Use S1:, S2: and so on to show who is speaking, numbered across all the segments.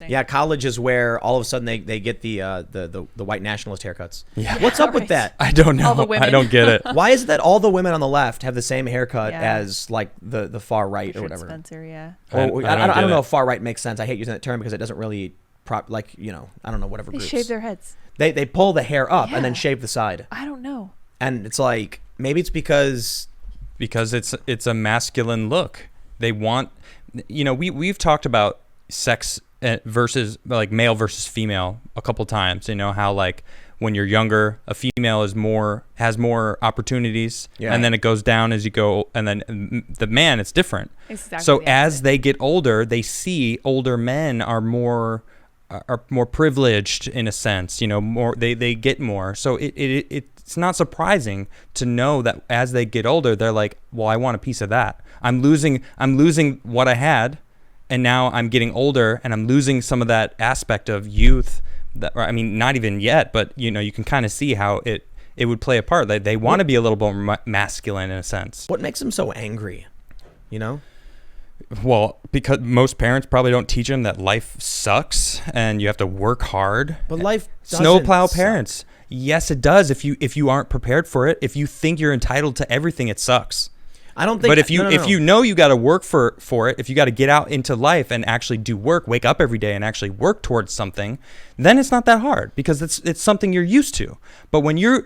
S1: Yeah, college is where all of a sudden they get the white nationalist haircuts.
S2: Yeah.
S1: What's up with that?
S2: I don't know.
S3: All the women.
S2: I don't get it.
S1: Why is it that all the women on the left have the same haircut
S3: Yeah.
S1: as like the far right or
S3: Richard
S1: whatever?
S3: Spencer, yeah.
S1: Or,
S2: I
S1: I
S2: don't
S1: don't
S2: get
S1: know
S2: it.
S1: if far right makes sense. I hate using that term because it doesn't really I don't know, whatever
S3: They
S1: groups.
S3: shave their heads.
S1: They pull the hair up and then
S3: Yeah.
S1: shave the side.
S3: I don't know.
S1: And it's like, maybe it's because
S2: it's a masculine look. They want, we've talked about sex versus like male versus female a couple times. How like when you're younger, a female has more opportunities,
S1: Yeah.
S2: and then it goes down as you go, and then the man, it's different.
S3: Exactly.
S2: So
S3: the
S2: as
S3: opposite.
S2: they get older, they see older men are more privileged in a sense, more they get more. So it's not surprising to know that as they get older, they're like, well, I want a piece of that. I'm losing what I had, and now I'm getting older and I'm losing some of that aspect of youth. Not even yet, but you can kind of see how it would play a part. They want to be a little more masculine in a sense.
S1: what makes them so angry?
S2: Well, because most parents probably don't teach them that life sucks and you have to work hard.
S1: But life
S2: Snowplow
S1: doesn't suck.
S2: parents. Yes, it does. If you aren't prepared for it, if you think you're entitled to everything, it sucks.
S1: I don't think.
S2: But if you
S1: no.
S2: if you know you got to work for it, if you got to get out into life and actually do work, wake up every day and actually work towards something, then it's not that hard because it's something you're used to. But when your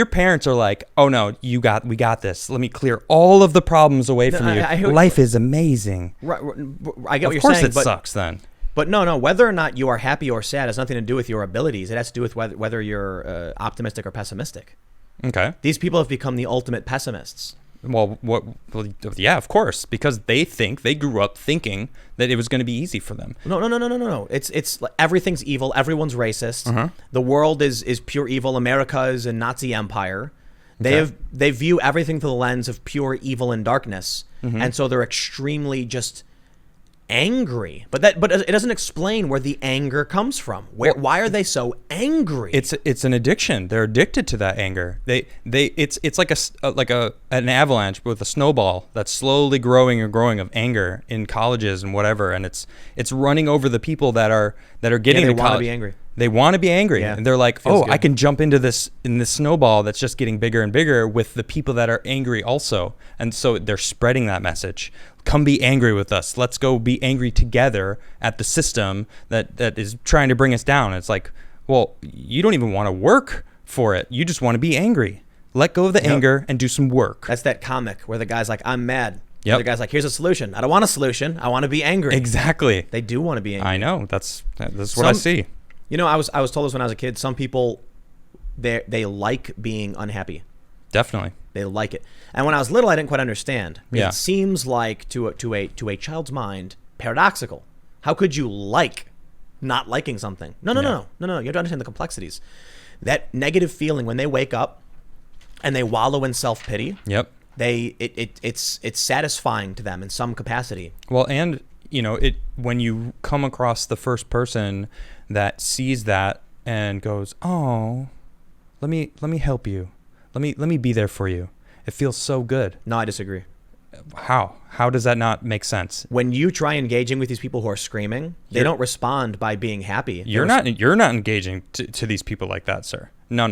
S2: parents are like, "Oh no, we got this. Let me clear all of the problems away from you.
S1: I hear what
S2: Life is amazing."
S1: Right, I get what
S2: Of
S1: you're
S2: course,
S1: saying,
S2: it
S1: but
S2: sucks then.
S1: But no, whether or not you are happy or sad has nothing to do with your abilities. It has to do with whether you're optimistic or pessimistic.
S2: Okay.
S1: These people have become the ultimate pessimists.
S2: Well, yeah, of course, because they grew up thinking that it was going to be easy for them.
S1: No. It's everything's evil. Everyone's racist. The world is pure evil. America is a Nazi empire. They view everything through the lens of pure evil and darkness, and so they're extremely just angry. But it doesn't explain where the anger comes from. Why are they so angry?
S2: It's an addiction. They're addicted to that anger. It's like an avalanche with a snowball that's slowly growing and growing of anger in colleges and whatever, and it's running over the people that are getting
S1: they
S2: to
S1: want to
S2: college.
S1: be angry.
S2: They want to be angry,
S1: Yeah.
S2: and they're like,
S1: Feels
S2: "Oh,
S1: good.
S2: I can jump into this snowball that's just getting bigger and bigger with the people that are angry also." And so they're spreading that message. Come be angry with us. Let's go be angry together at the system that is trying to bring us down. It's like, well, you don't even want to work for it. You just want to be angry. Let go of the anger and do some work.
S1: That's that comic where the guy's like, "I'm mad."
S2: Yep.
S1: The guy's like, "Here's a solution. I don't want a solution. I want to be angry."
S2: Exactly.
S1: They do want to be angry.
S2: I know. That's what I see.
S1: I was told this when I was a kid. Some people, they like being unhappy.
S2: Definitely.
S1: They like it. And when I was little, I didn't quite understand.
S2: Yeah.
S1: It seems like to a child's mind paradoxical. How could you like not liking something? No. You have to understand the complexities. That negative feeling when they wake up and they wallow in self-pity.
S2: Yep.
S1: It's satisfying to them in some capacity.
S2: Well, and when you come across the first person that sees that and goes, "Oh, let me help you. Let me be there for you." It feels so good.
S1: No, I disagree.
S2: How does that not make sense?
S1: When you try engaging with these people who are screaming, they don't respond by being happy.
S2: You're not engaging to these people like that, sir. No.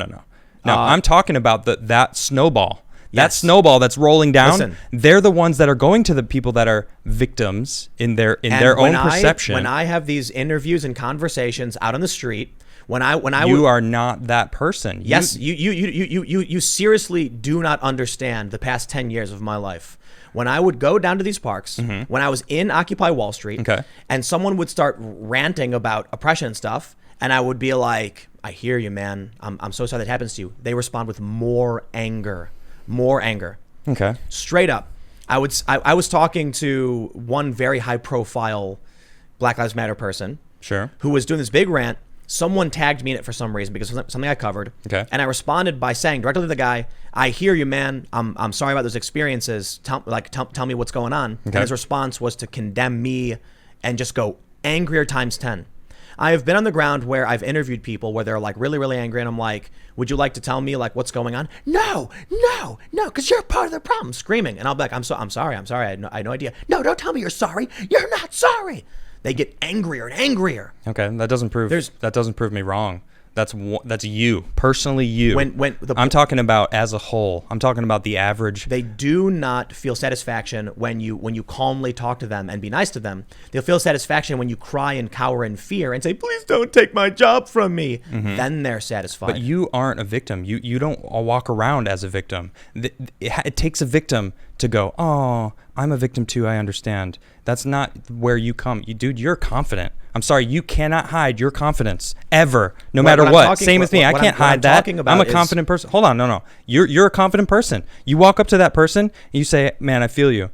S2: I'm talking about that snowball. That
S1: Yes.
S2: snowball that's rolling down.
S1: Listen.
S2: They're the ones that are going to the people that are victims in their own perception.
S1: When I have these interviews and conversations out on the street,
S2: you are not that person.
S1: Yes, you seriously do not understand the past 10 years of my life. When I would go down to these parks, when I was in Occupy Wall Street,
S2: Okay.
S1: and someone would start ranting about oppression and stuff, and I would be like, "I hear you, man. I'm so sorry that happens to you." They respond with more anger.
S2: Okay.
S1: Straight up. I was talking to one very high profile Black Lives Matter person.
S2: Sure.
S1: Who was doing this big rant. Someone tagged me in it for some reason because of something I covered.
S2: Okay.
S1: And I responded by saying directly to the guy, "I hear you, man. I'm sorry about those experiences. Tell me what's going on."
S2: Okay.
S1: And his response was to condemn me and just go angrier times 10. I have been on the ground where I've interviewed people where they're like really, really angry, and I'm like, "Would you like to tell me like what's going on?" No, because you're part of the problem, screaming. And I'll be like, I'm sorry. I had no idea. "No, don't tell me you're sorry. You're not sorry." they get angrier and angrier.
S2: Okay, that doesn't prove me wrong. That's you personally. I'm talking about as a whole. I'm talking about the average.
S1: They do not feel satisfaction when you calmly talk to them and be nice to them. They'll feel satisfaction when you cry and cower in fear and say, "Please don't take my job from me." Then they're satisfied.
S2: But you aren't a victim. You don't walk around as a victim. It takes a victim to go, "Oh, I'm a victim too. I understand." That's not where you come. Dude, you're confident. I'm sorry, you cannot hide your confidence ever, no matter what. Same with me. I can't hide that. I'm a confident person. Hold on, no. You're a confident person. You walk up to that person and you say, "Man, I feel you."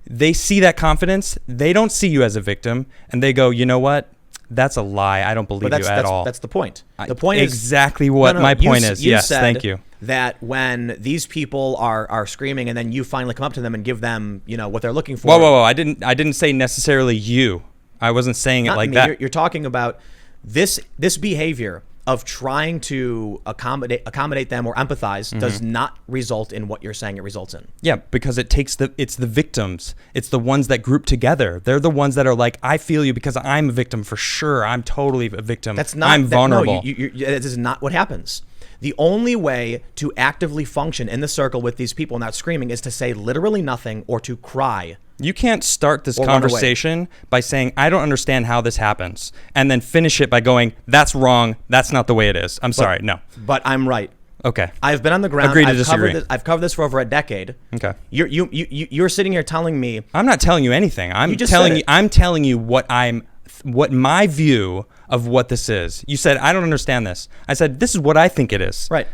S2: They see that confidence. They don't see you as a victim, and they go, "You know what? That's a lie. I don't believe you at all."
S1: That's the point. The point is
S2: exactly what my point is. Yes, thank you.
S1: That when these people are screaming, and then you finally come up to them and give them, what they're looking for.
S2: Whoa! I didn't say necessarily you. I wasn't saying it like that.
S1: You're talking about this behavior of trying to accommodate them or empathize does not result in what you're saying it results in.
S2: Yeah, because it's the victims. It's the ones that group together. They're the ones that are like, "I feel you because I'm a victim for sure. I'm totally a victim. I'm vulnerable."
S1: No, this is not what happens. The only way to actively function in the circle with these people not screaming is to say literally nothing or to cry.
S2: You can't start this conversation by saying, "I don't understand how this happens," and then finish it by going, "That's wrong. That's not the way it is." Sorry, no.
S1: But I'm right.
S2: Okay.
S1: I've been on the ground.
S2: Agree to disagree.
S1: I've covered this for over a decade.
S2: Okay.
S1: You're sitting here telling me.
S2: I'm not telling you anything. I'm telling you what my view of what this is. You said, "I don't understand this." I said, "This is what I think it is."
S1: Right.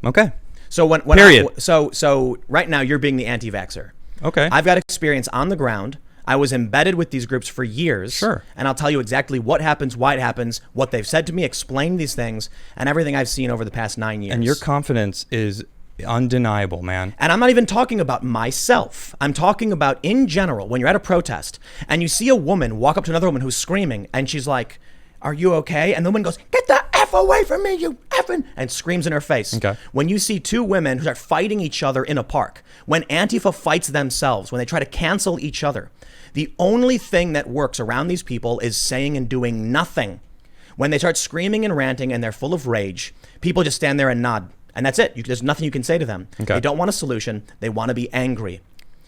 S2: Okay.
S1: So when
S2: Period.
S1: So right now you're being the anti-vaxxer.
S2: Okay.
S1: I've got experience on the ground. I was embedded with these groups for years.
S2: Sure.
S1: And I'll tell you exactly what happens, why it happens, what they've said to me, explain these things, and everything I've seen over the past 9 years.
S2: And your confidence is undeniable, man.
S1: And I'm not even talking about myself. I'm talking about in general, when you're at a protest and you see a woman walk up to another woman who's screaming and she's like, "Are you okay?" And the woman goes, "Get the F away from me, you effing," and screams in her face.
S2: Okay.
S1: When you see two women who are fighting each other in a park, when Antifa fights themselves, when they try to cancel each other, the only thing that works around these people is saying and doing nothing. When they start screaming and ranting and they're full of rage, people just stand there and nod. And that's it. There's nothing you can say to them.
S2: Okay.
S1: They don't want a solution. They want to be angry.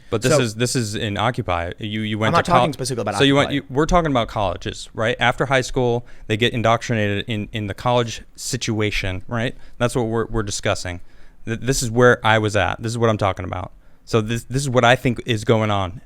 S2: But this is in Occupy. You went.
S1: I'm not talking specifically about Occupy.
S2: We're talking about colleges, right? After high school, they get indoctrinated in the college situation, right? That's what we're discussing. This is where I was at. This is what I'm talking about. So this is what I think is going on.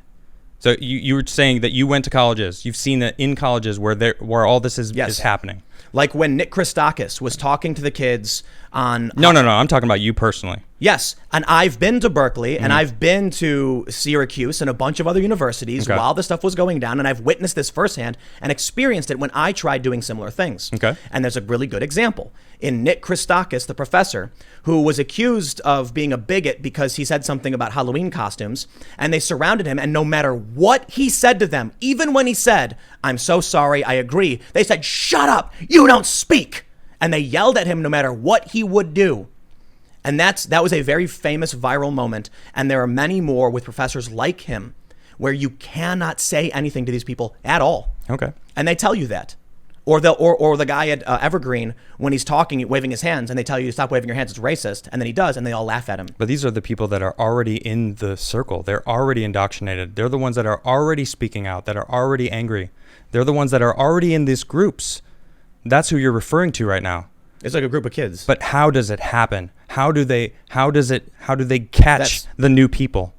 S2: So you were saying that you went to colleges. You've seen that in colleges where all this is happening.
S1: Like when Nick Christakis was talking to the kids on...
S2: No. I'm talking about you personally.
S1: Yes. And I've been to Berkeley and I've been to Syracuse and a bunch of other universities while this stuff was going down. And I've witnessed this firsthand and experienced it when I tried doing similar things.
S2: Okay.
S1: And there's a really good example in Nick Christakis, the professor, who was accused of being a bigot because he said something about Halloween costumes. And they surrounded him. And no matter what he said to them, even when he said, "I'm so sorry, I agree," they said, "Shut up, you don't speak." And they yelled at him no matter what he would do. And that was a very famous viral moment. And there are many more with professors like him where you cannot say anything to these people at all.
S2: Okay.
S1: And they tell you that. Or the guy at Evergreen, when he's talking, waving his hands, and they tell you to stop waving your hands, it's racist. And then he does, and they all laugh at him.
S2: But these are the people that are already in the circle. They're already indoctrinated. They're the ones that are already speaking out, that are already angry. They're the ones that are already in these groups. That's who you're referring to right now.
S1: It's like a group of kids.
S2: But how does it happen? How do they catch the new people?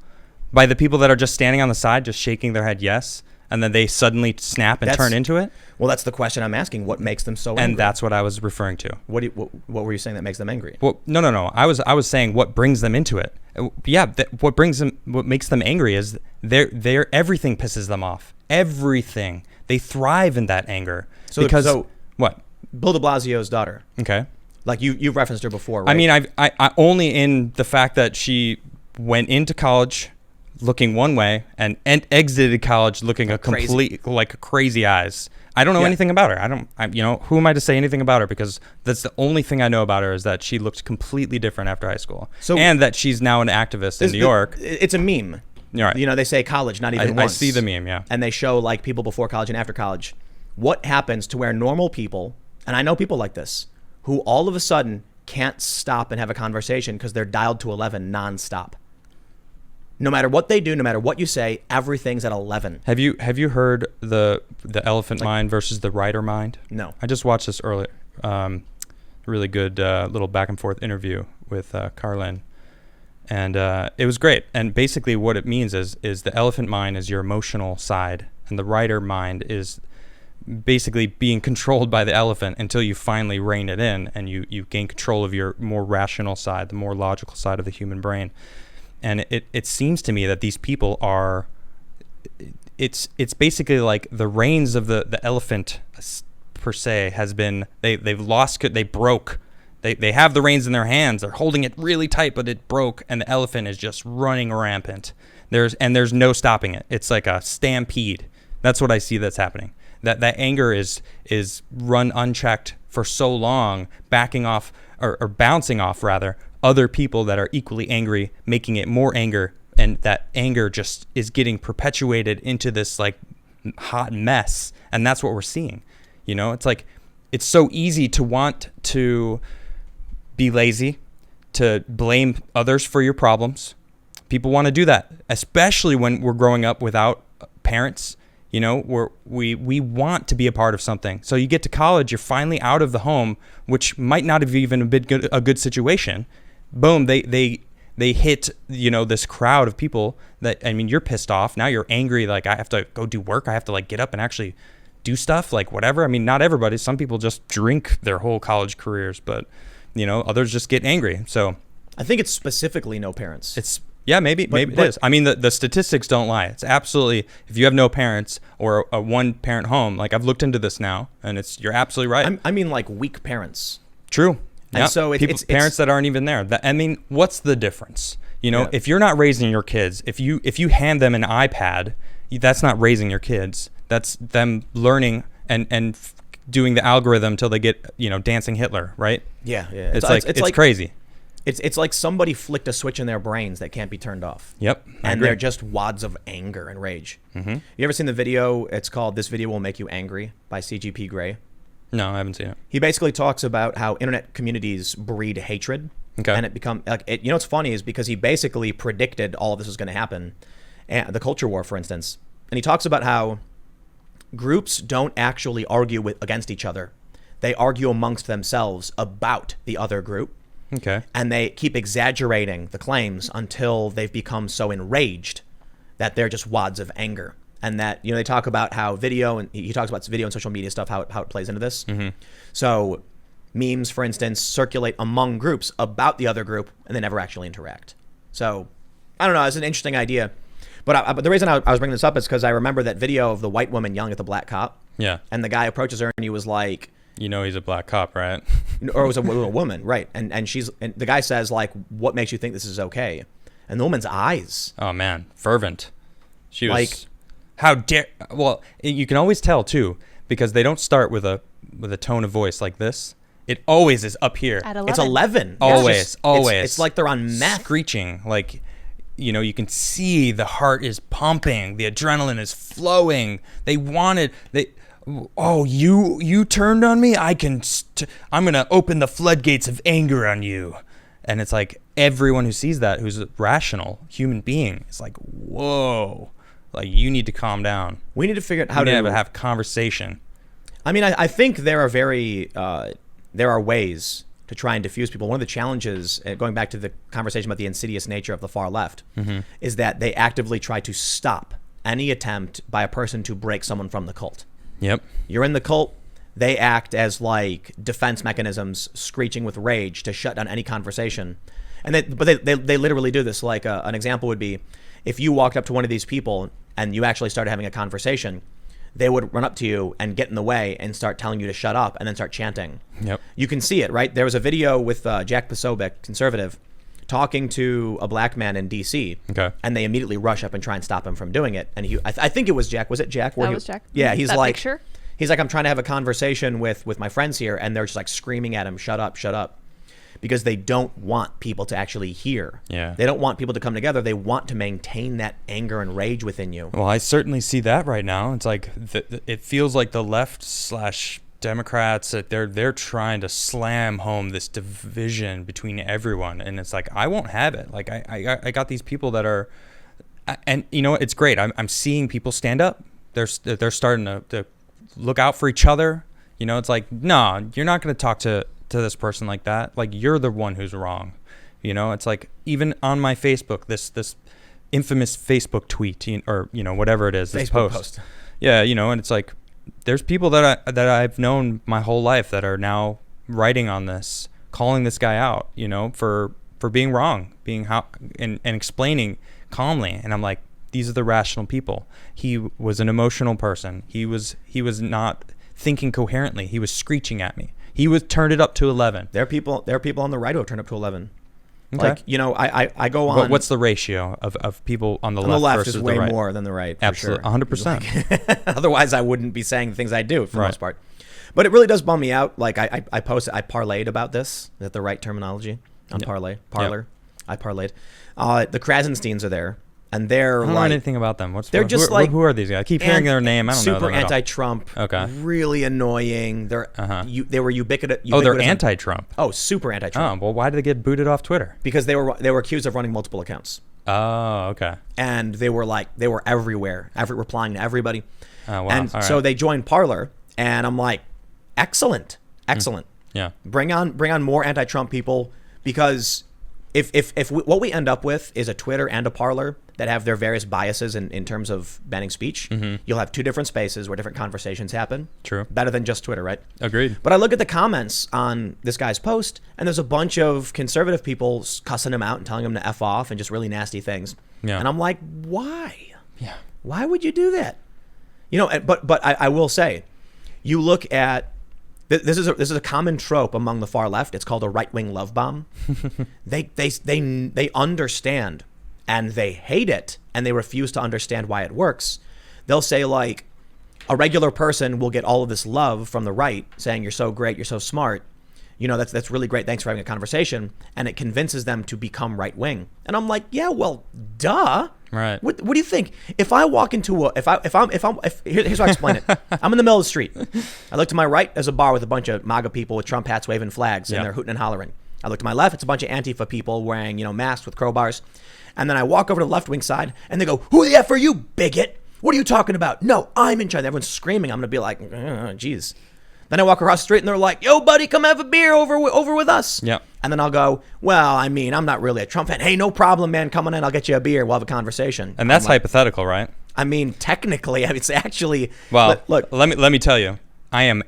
S2: By the people that are just standing on the side, just shaking their head yes, and then they suddenly snap and turn into it?
S1: Well, that's the question I'm asking. What makes them so angry?
S2: And that's what I was referring to.
S1: What were you saying that makes them angry?
S2: Well, no. I was saying what brings them into it. Yeah, what makes them angry is their everything pisses them off. Everything. They thrive in that anger. What?
S1: Bill de Blasio's daughter.
S2: Okay.
S1: Like you've referenced her before, right?
S2: I mean, I only in the fact that she went into college looking one way and exited college looking like crazy eyes. I don't know anything about her. Who am I to say anything about her? Because that's the only thing I know about her is that she looked completely different after high school. And that she's now an activist in New York.
S1: It's a meme.
S2: You're right.
S1: You know, they say college, not even once.
S2: I see the meme, yeah.
S1: And they show like people before college and after college. What happens to where normal people, and I know people like this, who all of a sudden can't stop and have a conversation because they're dialed to 11 nonstop. No matter what they do, no matter what you say, everything's at 11.
S2: Have you heard the elephant mind versus the rider mind?
S1: No.
S2: I just watched this earlier. Really good little back and forth interview with Carlin. And it was great. And basically what it means is the elephant mind is your emotional side, and the rider mind is basically being controlled by the elephant until you finally rein it in and you gain control of your more rational side, the more logical side of the human brain. And it seems to me that these people are, it's basically like the reins of the elephant per se has been, they've lost, they broke. They have the reins in their hands. They're holding it really tight, but it broke, and the elephant is just running rampant. There's no stopping it. It's like a stampede. That's what I see that's happening. That anger is run unchecked for so long, backing off or bouncing off rather other people that are equally angry, making it more anger, and that anger just is getting perpetuated into this like hot mess, and that's what we're seeing. You know, it's like it's so easy to want to be lazy, to blame others for your problems. People want to do that, especially when we're growing up without parents. You know, we want to be a part of something. So you get to college, you're finally out of the home, which might not have even been a good situation. Boom, they hit, you know, this crowd of people that, I mean, you're pissed off. Now you're angry. Like, I have to go do work. I have to like get up and actually do stuff, like whatever. I mean, not everybody. Some people just drink their whole college careers, but, you know, others just get angry. So
S1: I think it's specifically no parents.
S2: Yeah, maybe it is. I mean, the statistics don't lie. It's absolutely, if you have no parents or a one-parent home, like I've looked into this now, and you're absolutely right.
S1: I mean, like weak parents.
S2: True.
S1: And
S2: yep.
S1: so
S2: it's parents that aren't even there. I mean, what's the difference? You know, if you're not raising your kids, if you hand them an iPad, that's not raising your kids. That's them learning and doing the algorithm till they get, you know, dancing Hitler, right?
S1: Yeah.
S2: It's like crazy.
S1: It's like somebody flicked a switch in their brains that can't be turned off.
S2: Yep.
S1: And they're just wads of anger and rage. Mm-hmm. You ever seen the video? It's called "This Video Will Make You Angry" by CGP Grey.
S2: No, I haven't seen it.
S1: He basically talks about how internet communities breed hatred.
S2: Okay.
S1: And it become like it, you know what's funny is because he basically predicted all of this was going to happen, and the culture war, for instance. And he talks about how groups don't actually argue against each other; they argue amongst themselves about the other group.
S2: Okay.
S1: And they keep exaggerating the claims until they've become so enraged that they're just wads of anger. And that, you know, they talk about how video, and he talks about video and social media stuff, how it plays into this. Mm-hmm. So memes, for instance, circulate among groups about the other group, and they never actually interact. So I don't know. It's an interesting idea. But the reason I was bringing this up is because I remember that video of the white woman yelling at the black cop.
S2: Yeah.
S1: And the guy approaches her and he was like,
S2: you know, he's a black cop, right?
S1: Or it was a woman, right? And the guy says, like, what makes you think this is okay? And the woman's eyes.
S2: Oh man, fervent. She was like, how dare? Well, you can always tell too, because they don't start with a tone of voice like this. It always is up here.
S3: At 11.
S1: It's 11.
S2: Always.
S1: It's like they're on meth.
S2: Screeching, like, you know, you can see the heart is pumping, the adrenaline is flowing. Oh, you turned on me? I'm going to open the floodgates of anger on you. And it's like everyone who sees that, who's a rational human being, is like, whoa, like you need to calm down.
S1: We need to figure out how to
S2: have conversation.
S1: I mean, I think there are ways to try and diffuse people. One of the challenges, going back to the conversation about the insidious nature of the far left, is that they actively try to stop any attempt by a person to break someone from the cult.
S2: Yep.
S1: You're in the cult. They act as like defense mechanisms, screeching with rage to shut down any conversation. And they literally do this. Like an example would be if you walked up to one of these people and you actually started having a conversation, they would run up to you and get in the way and start telling you to shut up and then start chanting. Yep. You can see it, right? There was a video with Jack Posobiec, conservative, talking to a black man in D.C.
S2: Okay.
S1: And they immediately rush up and try and stop him from doing it. And I think it was Jack. Was it Jack?
S3: That was Jack.
S1: Yeah, he's
S3: that
S1: like,
S3: picture?
S1: He's like, I'm trying to have a conversation with my friends here, and they're just like screaming at him, shut up, shut up. because they don't want people to actually hear.
S2: Yeah.
S1: They don't want people to come together. They want to maintain that anger and rage within you.
S2: Well, I certainly see that right now. It's like it feels like the left / Democrats, they're trying to slam home this division between everyone, and it's like I won't have it. Like I got these people that are, and you know it's great. I'm seeing people stand up. They're starting to look out for each other. You know, it's like, no, you're not going to talk to this person like that. Like, you're the one who's wrong. You know, it's like, even on my Facebook, this infamous Facebook tweet, or, you know, whatever it is, this post. Yeah, you know, and it's like, there's people that I've known my whole life that are now writing on this, calling this guy out, you know, for being wrong, and explaining calmly. And I'm like, these are the rational people. He was an emotional person. He was not thinking coherently. He was screeching at me. He was turned it up to 11.
S1: There are people on the right who have turned up to 11.
S2: Okay.
S1: Like, you know, I go on.
S2: But what's the ratio of people on the left versus
S1: is way
S2: the right?
S1: more than the right.
S2: Absolutely,
S1: sure.
S2: 100%.
S1: Otherwise, I wouldn't be saying the things I do for the most part. But it really does bum me out. Like I parlayed about this, that the right terminology on Parler.
S2: Yep.
S1: I parlayed. The Krasensteins are there. And they're
S2: I don't know anything about them. Who are these guys? I keep hearing their name. I don't know them
S1: super
S2: at all.
S1: Anti-Trump.
S2: Okay.
S1: Really annoying. They were ubiquitous.
S2: Oh, they're anti-Trump.
S1: Oh, super anti-Trump.
S2: Oh, well, why did they get booted off Twitter?
S1: Because they were accused of running multiple accounts.
S2: Oh, okay.
S1: And they were everywhere, replying to everybody.
S2: Oh, wow.
S1: And so they joined Parler, and I'm like, excellent.
S2: Yeah.
S1: Bring on more anti-Trump people, because if what we end up with is a Twitter and a Parler that have their various biases in terms of banning speech, you'll have two different spaces where different conversations happen.
S2: True.
S1: Better than just Twitter, right?
S2: Agreed.
S1: But I look at the comments on this guy's post, and there's a bunch of conservative people cussing him out and telling him to F off and just really nasty things.
S2: Yeah.
S1: And I'm like, why?
S2: Yeah.
S1: Why would you do that? You know, but I will say, you look at, this is a common trope among the far left. It's called a right-wing love bomb. They understand, and they hate it, and they refuse to understand why it works. They'll say, like, a regular person will get all of this love from the right, saying you're so great, you're so smart. You know, that's really great. Thanks for having a conversation. And it convinces them to become right-wing. And I'm like, yeah, well, duh.
S2: Right.
S1: What do you think? If I walk into here's how I explain it. I'm in the middle of the street. I look to my right, there's a bar with a bunch of MAGA people with Trump hats waving flags, and they're hooting and hollering. I look to my left, it's a bunch of Antifa people wearing, you know, masks with crowbars. And then I walk over to the left-wing side, and they go, "Who the F are you, bigot? What are you talking about? No, I'm in charge." Everyone's screaming. I'm going to be like, geez. Then I walk across the street, and they're like, "Yo, buddy, come have a beer over with us."
S2: Yeah.
S1: And then I'll go, "Well, I mean, I'm not really a Trump fan. Hey, no problem, man. Come on in. I'll get you a beer. We'll have a conversation."
S2: And that's hypothetical, right?
S1: I mean, technically, it's actually.
S2: Well,
S1: look.
S2: Let me tell you, I am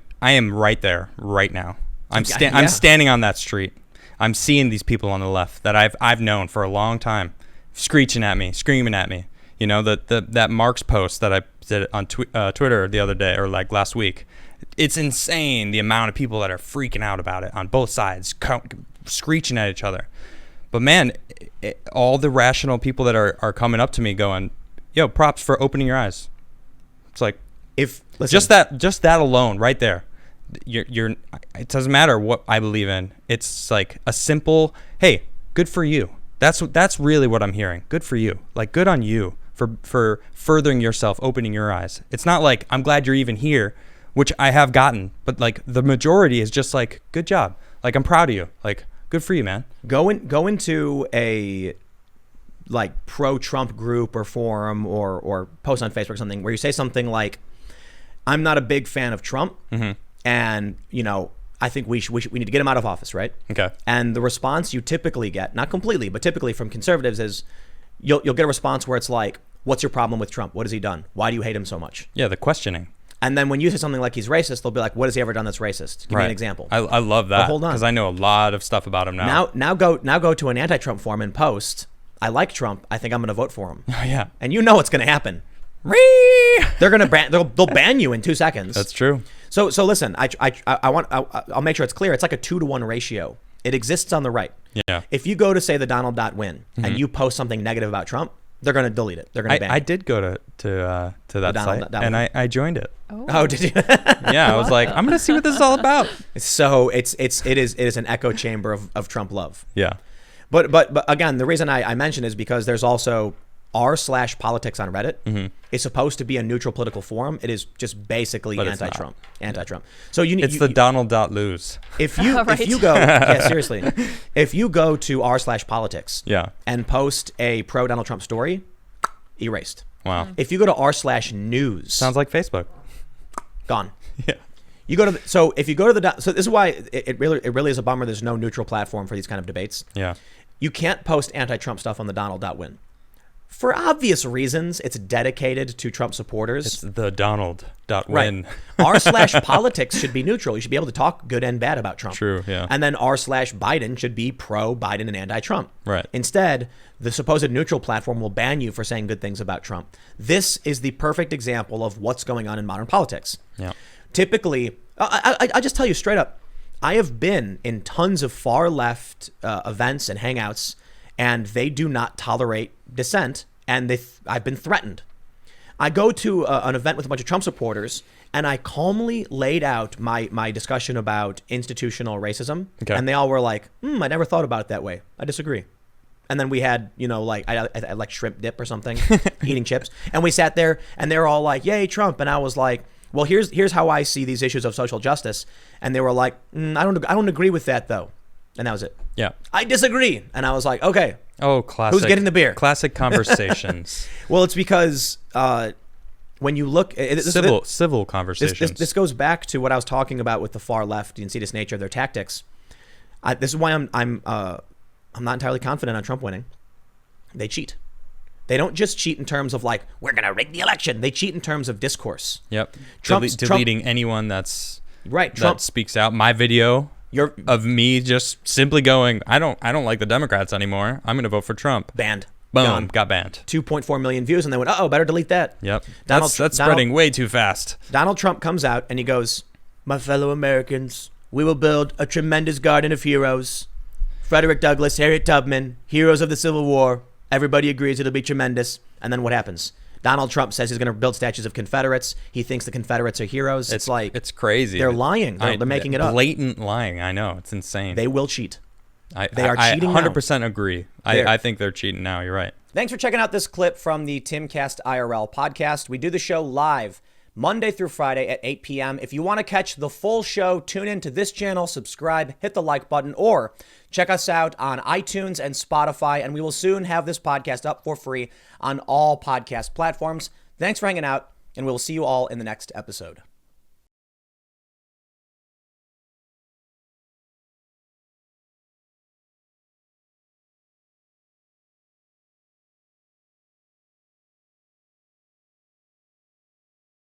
S2: right there right now. I'm standing on that street. I'm seeing these people on the left that I've known for a long time, screeching at me, screaming at me. You know, that Mark's post that I did on Twitter the other day, or like last week. It's insane the amount of people that are freaking out about it on both sides, screeching at each other. But man, all the rational people that are coming up to me going, "Yo, props for opening your eyes." It's like, just that alone right there, you're it doesn't matter what I believe in. It's like a simple, "Hey, good for you." That's really what I'm hearing. Good for you. Like, good on you for furthering yourself, opening your eyes. It's not like, "I'm glad you're even here," which I have gotten, but like the majority is just like, "Good job. Like, I'm proud of you. Like, good for you, man."
S1: Go into a like pro-Trump group or forum or post on Facebook or something where you say something like, "I'm not a big fan of Trump, and you know, I think we need to get him out of office," right?
S2: Okay.
S1: And the response you typically get, not completely, but typically from conservatives, is you'll get a response where it's like, "What's your problem with Trump? What has he done? Why do you hate him so much?"
S2: Yeah, the questioning.
S1: And then when you say something like he's racist, they'll be like, "What has he ever done that's racist? Give me an example."
S2: I love that.
S1: But hold on,
S2: because I know a lot of stuff about him now.
S1: Now go to an anti-Trump forum and post, "I like Trump. I think I'm going to vote for him."
S2: Oh yeah.
S1: And you know what's going to happen. They're going to they'll ban you in 2 seconds.
S2: That's true.
S1: So listen, I'll make sure it's clear. It's like a 2-to-1 ratio. It exists on the right.
S2: Yeah.
S1: If you go to say the Donald.win and you post something negative about Trump, they're going to delete it. They're going to ban
S2: I
S1: it.
S2: did go to that site,
S1: that
S2: and
S1: one.
S2: I joined it.
S1: Oh, did you?
S2: Yeah, I was like, I'm going to see what this is all about.
S1: So it is an echo chamber of Trump love.
S2: Yeah.
S1: But again, the reason I mention is because there's also r/politics on Reddit.
S2: Mm-hmm.
S1: It's supposed to be a neutral political forum. It is just basically
S2: But it's
S1: anti-Trump. Anti-Trump. So you need
S2: It's the Donald.lose.
S1: if you
S3: Right.
S1: if you go seriously, if you go to r/politics
S2: Yeah.
S1: and post a pro Donald Trump story, erased.
S2: Wow.
S1: If you go to r/news,
S2: Sounds like Facebook.
S1: gone.
S2: Yeah.
S1: You go to so if you go to so this is why it really is a bummer. There's no neutral platform for these kind of debates.
S2: Yeah.
S1: You can't post anti-Trump stuff on the Donald.win. For obvious reasons, it's dedicated to Trump supporters.
S2: It's the Donald.win.
S1: Right. r/politics should be neutral. You should be able to talk good and bad about Trump.
S2: True, yeah.
S1: And then r/Biden should be pro-Biden and anti-Trump.
S2: Right.
S1: Instead, the supposed neutral platform will ban you for saying good things about Trump. This is the perfect example of what's going on in modern politics.
S2: Yeah.
S1: Typically, I just tell you straight up, I have been in tons of far left events and hangouts, and they do not tolerate dissent, and I've been threatened. I go to an event with a bunch of Trump supporters, and I calmly laid out my discussion about institutional racism,
S2: Okay.
S1: and they all were like, I never thought about it that way. I disagree. And then we had, like, I like shrimp dip or something, eating chips, and we sat there, and they were all like, yay, Trump, and I was like, well, here's how I see these issues of social justice, and they were like, I don't agree with that though, and that was it.
S2: Yeah.
S1: I disagree, and I was like, okay.
S2: Oh, classic.
S1: Who's getting the beer?
S2: Classic conversations.
S1: Well, it's because when you look,
S2: Civil conversations.
S1: this goes back to what I was talking about with the far left, the insidious nature of their tactics. This is why I'm not entirely confident on Trump winning. They cheat. They don't just cheat in terms of like, we're going to rig the election. They cheat in terms of discourse.
S2: Yep.
S1: Trump's-
S2: Deleting anyone that's
S1: Right.
S2: that
S1: Trump,
S2: speaks out. My video of me just simply going, I don't like the Democrats anymore. I'm going to vote for Trump.
S1: banned.
S2: Boom.
S1: Gone.
S2: Got banned.
S1: 2.4 million views, and they went, better delete that.
S2: Yep.
S1: Donald-
S2: That's
S1: Donald-
S2: spreading way too fast.
S1: Donald Trump comes out and he goes, my fellow Americans, we will build a tremendous garden of heroes. Frederick Douglass, Harriet Tubman, heroes of the Civil War. Everybody agrees it'll be tremendous. And then what happens? Donald Trump says he's going to build statues of Confederates. He thinks the Confederates are heroes. It's like,
S2: it's crazy.
S1: they're lying. They're making it up.
S2: Blatant lying. I know. It's insane.
S1: They will cheat.
S2: They
S1: are cheating now.
S2: 100% agree. I think they're cheating now. You're right.
S1: Thanks for checking out this clip from the Timcast IRL podcast. We do the show live Monday through Friday at 8 p.m. If you want to catch the full show, tune in to this channel, subscribe, hit the like button, or check us out on iTunes and Spotify, and we will soon have this podcast up for free on all podcast platforms. Thanks for hanging out, and we'll see you all in the next episode.